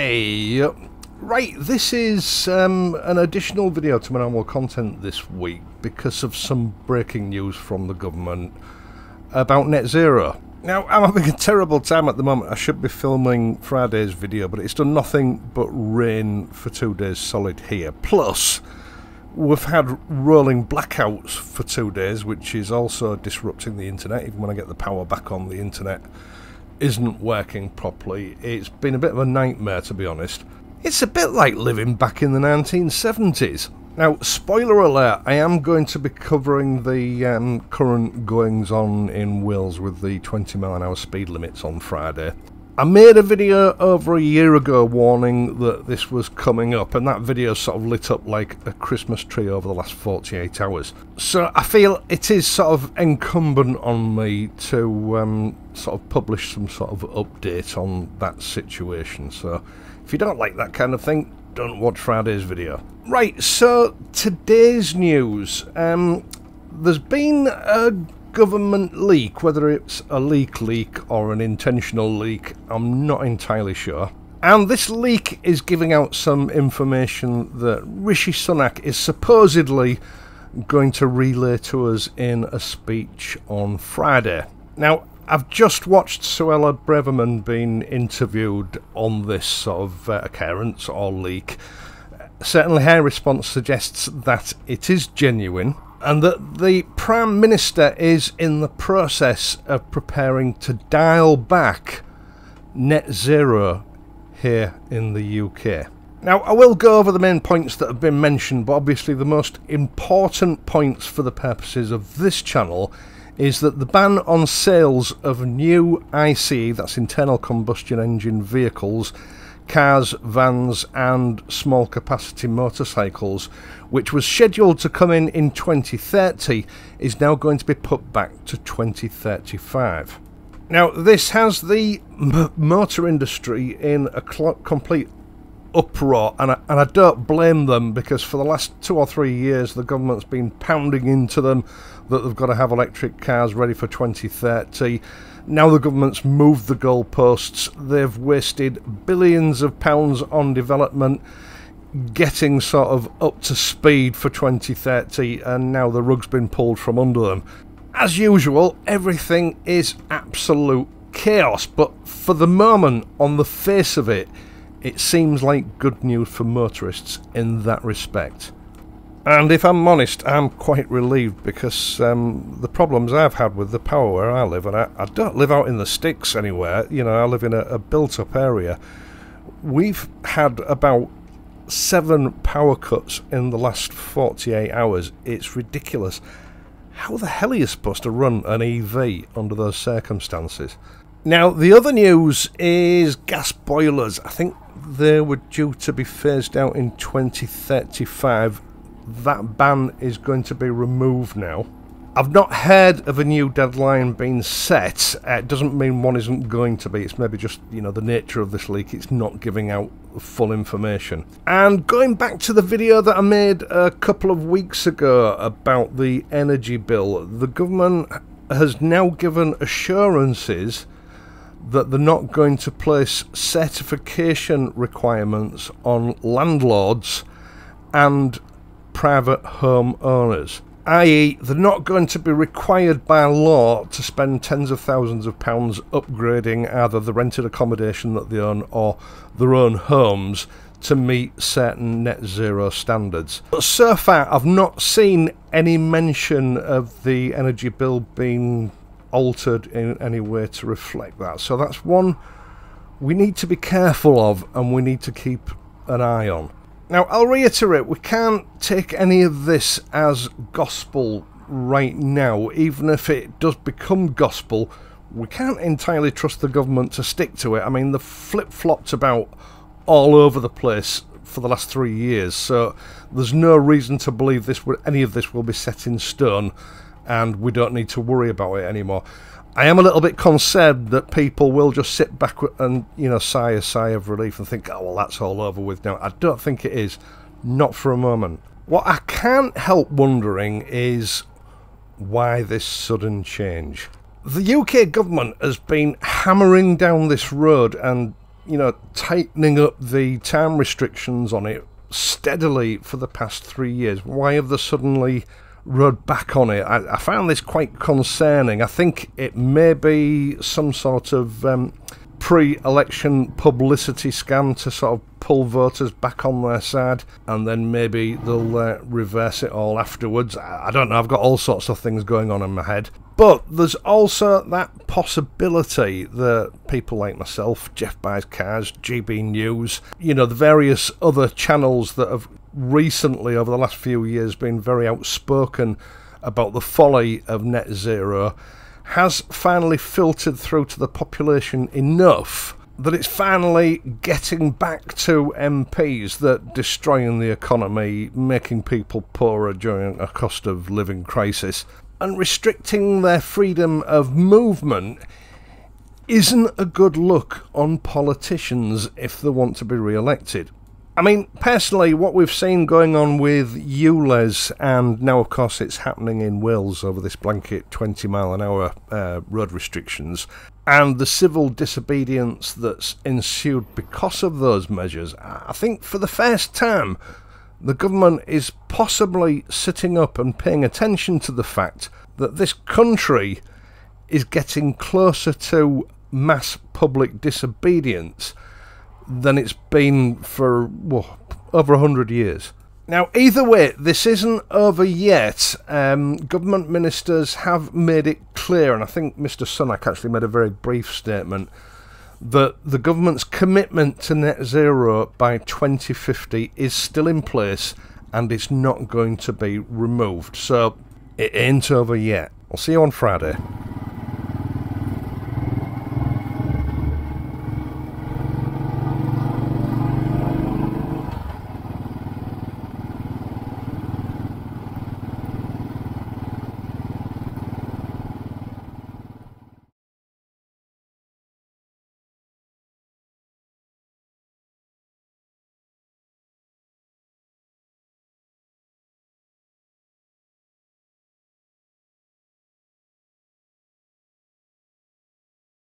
Hey, right, this is an additional video to my normal content this week because of some breaking news from the government about net zero. Now, I'm having a terrible time at the moment. I should be filming Friday's video, but it's done nothing but rain for 2 days solid here. Plus, we've had rolling blackouts for 2 days, which is also disrupting the internet. Even when I get the power back on, the internet isn't working properly. It's been a bit of a nightmare, to be honest. It's a bit like living back in the 1970s. Now, spoiler alert, I am going to be covering the current goings-on in Wales with the 20mph speed limits on Friday. I made a video over a year ago warning that this was coming up, and that video sort of lit up like a Christmas tree over the last 48 hours. So I feel it is sort of incumbent on me to sort of publish some sort of update on that situation. So if you don't like that kind of thing, don't watch Friday's video. Right, so today's news. There's been a government leak, whether it's a leak or an intentional leak, I'm not entirely sure. And this leak is giving out some information that Rishi Sunak is supposedly going to relay to us in a speech on Friday. Now, I've just watched Suella Braverman being interviewed on this sort of occurrence or leak. Certainly her response suggests that it is genuine, and that the Prime Minister is in the process of preparing to dial back net zero here in the UK. Now, I will go over the main points that have been mentioned, but obviously the most important points for the purposes of this channel is that the ban on sales of new ICE, that's internal combustion engine vehicles, cars, vans and small capacity motorcycles, which was scheduled to come in 2030, is now going to be put back to 2035. Now, this has the motor industry in a complete uproar, and I don't blame them, because for the last 2 or 3 years the government's been pounding into them that they've got to have electric cars ready for 2030. Now the government's moved the goalposts. They've wasted billions of pounds on development, getting sort of up to speed for 2030, and now the rug's been pulled from under them. As usual, everything is absolute chaos, but for the moment, on the face of it, it seems like good news for motorists in that respect. And if I'm honest, I'm quite relieved, because the problems I've had with the power where I live, and I don't live out in the sticks anywhere, you know, I live in a built-up area. We've had about 7 power cuts in the last 48 hours. It's ridiculous. How the hell are you supposed to run an EV under those circumstances? Now, the other news is gas boilers. I think they were due to be phased out in 2035. That ban is going to be removed now. I've not heard of a new deadline being set. It doesn't mean one isn't going to be. It's maybe just, you know, the nature of this leak. It's not giving out full information. And going back to the video that I made a couple of weeks ago about the energy bill, the government has now given assurances that they're not going to place certification requirements on landlords and private home owners, i.e. they're not going to be required by law to spend tens of thousands of pounds upgrading either the rented accommodation that they own or their own homes to meet certain net zero standards. But so far I've not seen any mention of the energy bill being altered in any way to reflect that. So that's one we need to be careful of, and we need to keep an eye on. Now, I'll reiterate, we can't take any of this as gospel right now. Even if it does become gospel, we can't entirely trust the government to stick to it. I mean, they've flip-flopped about all over the place for the last 3 years, so there's no reason to believe any of this will be set in stone, and we don't need to worry about it anymore. I am a little bit concerned that people will just sit back and, you know, sigh a sigh of relief and think, oh, well, that's all over with now. I don't think it is. Not for a moment. What I can't help wondering is why this sudden change. The UK government has been hammering down this road and you know, tightening up the time restrictions on it steadily for the past 3 years. Why have they suddenly rode back on it? I found this quite concerning. I think it may be some sort of pre-election publicity scam to sort of pull voters back on their side, and then maybe they'll reverse it all afterwards. I don't know, I've got all sorts of things going on in my head. But there's also that possibility that people like myself, Jeff Buys Cars, GB News, you know, the various other channels that have recently, over the last few years, been very outspoken about the folly of net zero, has finally filtered through to the population enough that it's finally getting back to MPs that destroying the economy, making people poorer during a cost of living crisis, and restricting their freedom of movement isn't a good look on politicians if they want to be re-elected. I mean, personally, what we've seen going on with ULEZ, and now, of course, it's happening in Wales over this blanket 20-mile-an-hour road restrictions, and the civil disobedience that's ensued because of those measures, I think for the first time, the government is possibly sitting up and paying attention to the fact that this country is getting closer to mass public disobedience than it's been for over 100 years. Now, either way, this isn't over yet. Government ministers have made it clear, and I think Mr. Sunak actually made a very brief statement, that the government's commitment to net zero by 2050 is still in place and it's not going to be removed. So it ain't over yet. I'll see you on Friday.